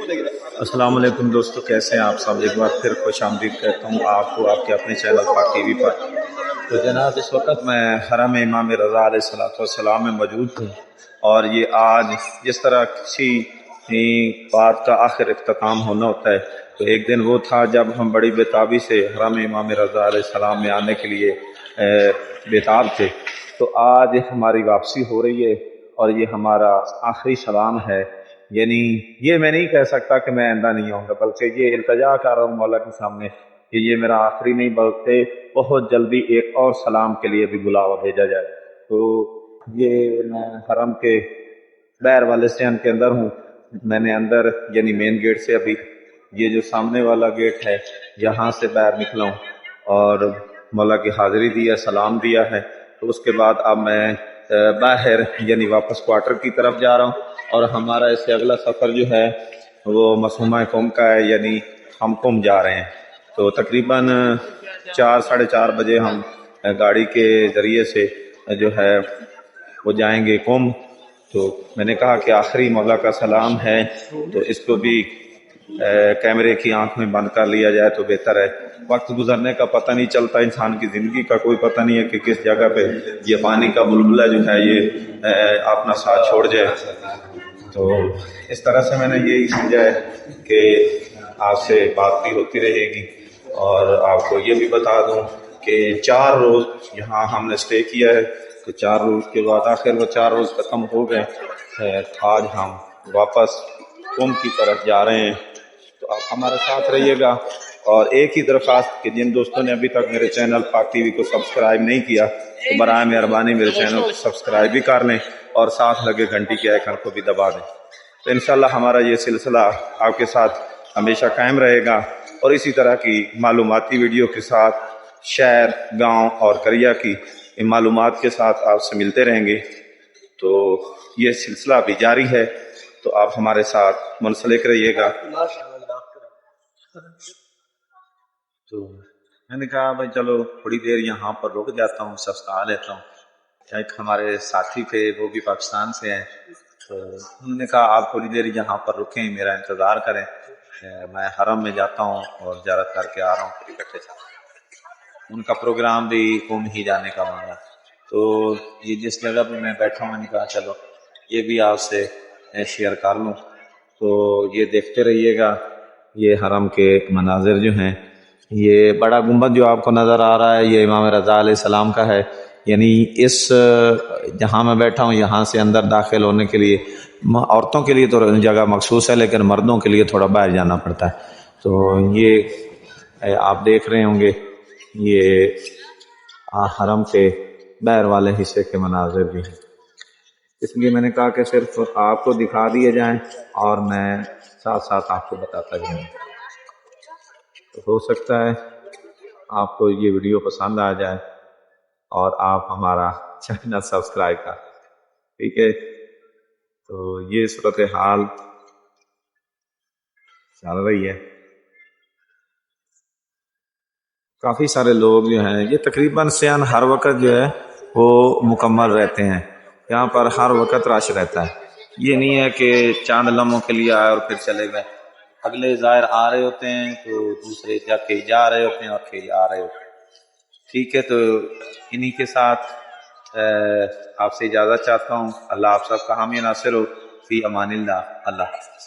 السلام علیکم دوستو، کیسے ہیں آپ سب؟ ایک بار پھر خوش آمدید کہتا ہوں آپ کو آپ کے اپنے چینل پاک ٹی وی پر۔ تو جناب اس وقت میں حرم امام رضا علیہ السلام میں موجود ہوں، اور یہ آج جس طرح کسی بات کا آخر اختتام ہونا ہوتا ہے، تو ایک دن وہ تھا جب ہم بڑی بےتابی سے حرم امام رضا علیہ السلام میں آنے کے لیے بےتاب تھے۔ تو آج ہماری واپسی ہو رہی ہے اور یہ ہمارا آخری سلام ہے۔ یعنی یہ میں نہیں کہہ سکتا کہ میں آئندہ نہیں آؤں گا، بلکہ یہ التجا کر رہا ہوں مولا کے سامنے کہ یہ میرا آخری نہیں، بلکہ بہت جلدی ایک اور سلام کے لیے بھی بلاوا بھیجا جائے۔ تو یہ میں حرم کے بیر والے اسٹینڈ کے اندر ہوں۔ میں نے اندر یعنی مین گیٹ سے ابھی یہ جو سامنے والا گیٹ ہے یہاں سے باہر نکلا ہوں اور مولا کی حاضری دی ہے، سلام دیا ہے۔ تو اس کے بعد اب میں باہر یعنی واپس کوارٹر کی طرف جا رہا ہوں، اور ہمارا اس سے اگلا سفر جو ہے وہ مسومہ قوم کا ہے، یعنی ہم قوم جا رہے ہیں۔ تو تقریباً 4-4:30 بجے ہم گاڑی کے ذریعے سے جو ہے وہ جائیں گے قوم۔ تو میں نے کہا کہ آخری مولا کا سلام ہے تو اس کو بھی کیمرے کی آنکھ میں بند کر لیا جائے تو بہتر ہے۔ وقت گزرنے کا پتہ نہیں چلتا، انسان کی زندگی کا کوئی پتہ نہیں ہے کہ کس جگہ پہ یہ پانی کا بلبلہ جو ہے یہ اپنا ساتھ چھوڑ جائے۔ تو اس طرح سے میں نے یہی سمجھا ہے کہ آپ سے بات بھی ہوتی رہے گی، اور آپ کو یہ بھی بتا دوں کہ 4 روز یہاں ہم نے اسٹے کیا ہے۔ تو 4 روز کے بعد آخر وہ 4 روز ختم ہو گئے، آج ہم واپس قم کی طرف جا رہے ہیں۔ تو آپ ہمارے ساتھ رہیے گا، اور ایک ہی درخواست کہ جن دوستوں نے ابھی تک میرے چینل پاک ٹی وی کو سبسکرائب نہیں کیا تو برائے مہربانی میرے چینل کو سبسکرائب بھی کر لیں اور ساتھ لگے گھنٹی کے آئیکن کو بھی دبا دیں۔ تو انشاءاللہ ہمارا یہ سلسلہ آپ کے ساتھ ہمیشہ قائم رہے گا، اور اسی طرح کی معلوماتی ویڈیو کے ساتھ شہر، گاؤں اور قریہ کی معلومات کے ساتھ آپ سے ملتے رہیں گے۔ تو یہ سلسلہ بھی جاری ہے، تو آپ ہمارے ساتھ منسلک رہیے گا۔ تو میں نے کہا بھائی چلو تھوڑی دیر یہاں پر رک جاتا ہوں، سبسکرا لیتا ہوں۔ ایک ہمارے ساتھی تھے وہ بھی پاکستان سے ہیں، تو انہوں نے کہا آپ تھوڑی دیر یہاں پر رکیں، میرا انتظار کریں، میں حرم میں جاتا ہوں اور زیارت کر کے آ رہا ہوں، پھر اکٹھے چلتے ہیں۔ ان کا پروگرام بھی قم ہی جانے کا مانگا۔ تو یہ جس جگہ پہ میں بیٹھا ہوں میں نے کہا چلو یہ بھی آپ سے شیئر کر لوں۔ تو یہ دیکھتے رہیے گا، یہ حرم کے مناظر جو ہیں، یہ بڑا گنبد جو آپ کو نظر آ رہا ہے یہ امام رضا علیہ السلام کا ہے۔ یعنی اس جہاں میں بیٹھا ہوں یہاں سے اندر داخل ہونے کے لیے عورتوں کے لیے تو جگہ مخصوص ہے، لیکن مردوں کے لیے تھوڑا باہر جانا پڑتا ہے۔ تو یہ آپ دیکھ رہے ہوں گے یہ حرم کے باہر والے حصے کے مناظر بھی ہیں، اس لیے میں نے کہا کہ صرف آپ کو دکھا دیے جائیں اور میں ساتھ ساتھ آپ کو بتاتا جاؤں۔ تو ہو سکتا ہے آپ کو یہ ویڈیو پسند آ جائے اور آپ ہمارا چینل سبسکرائب کر، ٹھیک ہے؟ تو یہ صورتحال چل رہی ہے۔ کافی سارے لوگ جو ہیں یہ تقریباً سیان ہر وقت جو ہے وہ مکمل رہتے ہیں، یہاں پر ہر وقت رش رہتا ہے۔ یہ نہیں ہے کہ چاند لمحوں کے لیے آئے اور پھر چلے گئے، اگلے زائر آ رہے ہوتے ہیں تو دوسرے جا کے جا رہے ہوتے ہیں اور پھر آ رہے ہوتے ہیں، ٹھیک ہے؟ تو انہی کے ساتھ آپ سے اجازت چاہتا ہوں۔ اللہ آپ سب کا حامی ناصر ہو، فی امان اللہ، اللہ حافظ۔